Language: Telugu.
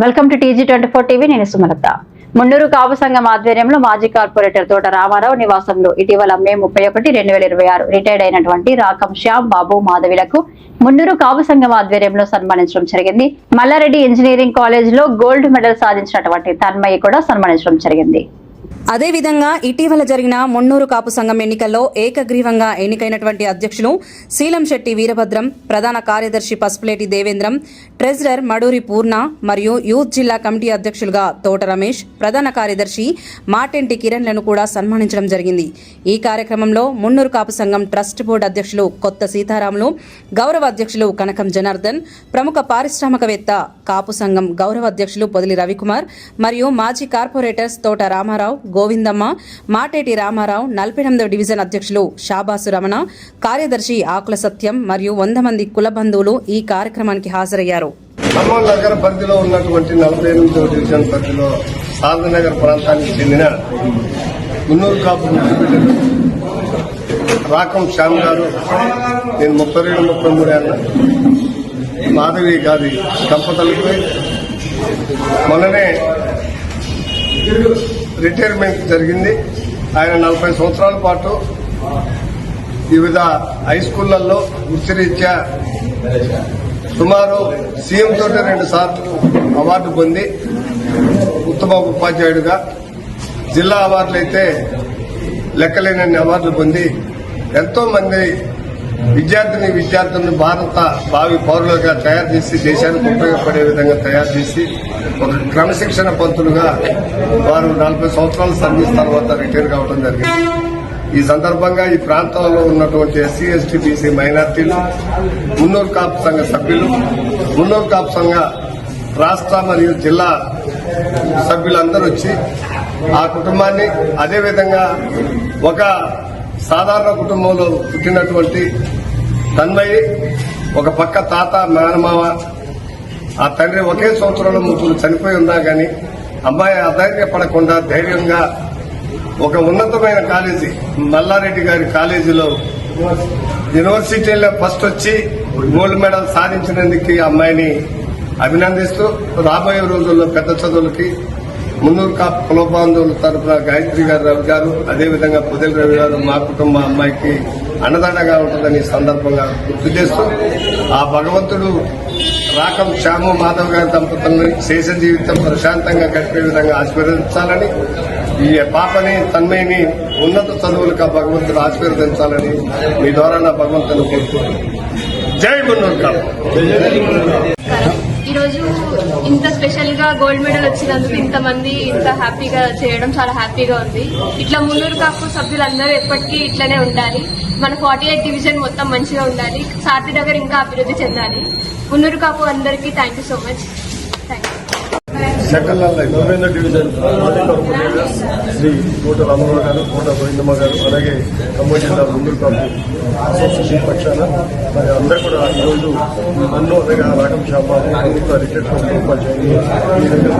Welcome to TG24 TV. నేను సుమలత. మున్నూరు కాపు సంఘం ఆధ్వర్యంలో మాజీ కార్పొరేటర్ తోట రామారావు నివాసంలో ఇటీవల మే 31, 2026 రిటైర్డ్ అయినటువంటి రాకం శ్యామ్ బాబు మాధవిలకు మున్నూరు కాపు సంఘం ఆధ్వర్యంలో సన్మానించడం జరిగింది. మల్లారెడ్డి ఇంజనీరింగ్ కాలేజ్ లో గోల్డ్ మెడల్ సాధించినటువంటి తన్మయ్య కూడా సన్మానించడం జరిగింది. అదేవిధంగా ఇటీవల జరిగిన మున్నూరు కాపు సంఘం ఎన్నికల్లో ఏకగ్రీవంగా ఎన్నికైనటువంటి అధ్యక్షులు శీలంశెట్టి వీరభద్రం, ప్రధాన కార్యదర్శి పసుపులేటి దేవేంద్రం, ట్రెజరర్ మడూరి పూర్ణ మరియు యూత్ జిల్లా కమిటీ అధ్యక్షులుగా తోట రమేష్, ప్రధాన కార్యదర్శి మాటెంటి కిరణ్లను కూడా సన్మానించడం జరిగింది. ఈ కార్యక్రమంలో మున్నూరు కాపు సంఘం ట్రస్ట్ బోర్డు అధ్యక్షులు కొత్త సీతారాములు, గౌరవ అధ్యక్షులు కనకం జనార్దన్, ప్రముఖ పారిశ్రామికవేత్త కాపు సంఘం గౌరవ అధ్యక్షులు పొదిలి రవికుమార్ మరియు మాజీ కార్పొరేటర్స్ తోట రామారావు, గోవిందమ్మ, మాటేటి రామారావు, 48వ డివిజన్ అధ్యక్షులు షాబాసు రమణ, కార్యదర్శి ఆకుల సత్యం మరియు 100 మంది కుల బంధువులు ఈ కార్యక్రమానికి హాజరయ్యారు. ఖమ్మం నగర పరిధిలో ఉన్నటువంటి 48వ డివిజన్ పరిధిలో సారథినగర్ ప్రాంతానికి చెందిన మున్నూరు కాపు రాకం శ్యామ్ గారు, నేను 32-33 ఏళ్ల మాధవి గారి దంపతులకు మొన్ననే రిటైర్మెంట్ జరిగింది. ఆయన 40 సంవత్సరాల పాటు వివిధ హై స్కూళ్లలో వృత్తిరీత్యా సుమారు సీఎం తోటి 2 సార్లు అవార్డు పొంది ఉత్తమ ఉపాధ్యాయుడిగా, జిల్లా అవార్డులు అయితే లెక్కలేనన్ని అవార్డులు పొంది ఎంతో మంది విద్యార్థులను భారత భావి పౌరులుగా తయారు చేసి దేశానికి ఉపయోగపడే విధంగా తయారు చేసి ఒక క్రమశిక్షణ పంతులుగా వారు 40 సంవత్సరాల సర్వీస్ తర్వాత రిటైర్ కావడం జరిగింది. ఈ సందర్భంగా ఈ ప్రాంతంలో ఉన్నటువంటి SC, ST, BC మైనార్టీలు, మున్నూరు కాపు సంఘ సభ్యులు, మున్నూరు కాపు సంఘ రాష్ట్ర మరియు జిల్లా సభ్యులందరూ వచ్చి ఆ కుటుంబాన్ని, అదేవిధంగా ఒక సాధారణ కుటుంబంలో పుట్టినటువంటి తన్మయ్య, ఒక పక్క తాత, మేనమావ, ఆ తండ్రి ఒకే సంవత్సరంలో ముగ్గురు చనిపోయి ఉన్నా గాని అమ్మాయి అధైర్యపడకుండా ధైర్యంగా ఒక ఉన్నతమైన కాలేజీ మల్లారెడ్డి గారి కాలేజీలో యూనివర్సిటీలో ఫస్ట్ వచ్చి గోల్డ్ మెడల్ సాధించినందుకు అమ్మాయిని అభినందిస్తూ రాబోయే రోజుల్లో పెద్ద చదువులకి మున్నూరు కాపు కుల బాంధవుల తరఫున గాయత్రి గారు, రవి గారు, అదేవిధంగా పొదిలి రవి గారు మా కుటుంబ అమ్మాయికి అండదండగా ఉంటుందని సందర్భంగా గుర్తు చేస్తూ ఆ భగవంతుడు రాకం శ్యాము మాధవ్ గారి దంపతులను శేష జీవితం ప్రశాంతంగా గడిపే విధంగా ఆశీర్వదించాలని, ఈ పాపని తన్మయ్యని ఉన్నత చదువులకు భగవంతుడు ఆశీర్వదించాలని మీ ద్వారా నా భగవంతుని కోరుకుంటున్నాను. జై మున్నూరు కాపు. ఈరోజు ఇంత స్పెషల్ గా గోల్డ్ మెడల్ వచ్చినందుకు ఇంతమంది ఇంత హ్యాపీగా చేయడం చాలా హ్యాపీగా ఉంది. ఇట్లా మున్నూరు కాపు సభ్యులందరూ ఎప్పటికీ ఇట్లనే ఉండాలి. మన 48 డివిజన్ మొత్తం మంచిగా ఉండాలి. సారథి నగర్ ఇంకా అభివృద్ధి చెందాలి. మున్నూరు కాపు అందరికీ thank you so much. Second 40వ డివిజన్ మాజీ కార్పొరేటర్ శ్రీ తోట రామారావు గారు, తోట గోవిందమ్మ గారు, అలాగే ఖమ్మం జిల్లా మున్నూరు కాపు అసోసియేషన్ పక్షాన మరి అందరూ కూడా ఈరోజు నన్ను అలాగే రాకం శ్యామ్ బాబు రిటైర్డ్ ఉపాధ్యాయులు ఈ విధంగా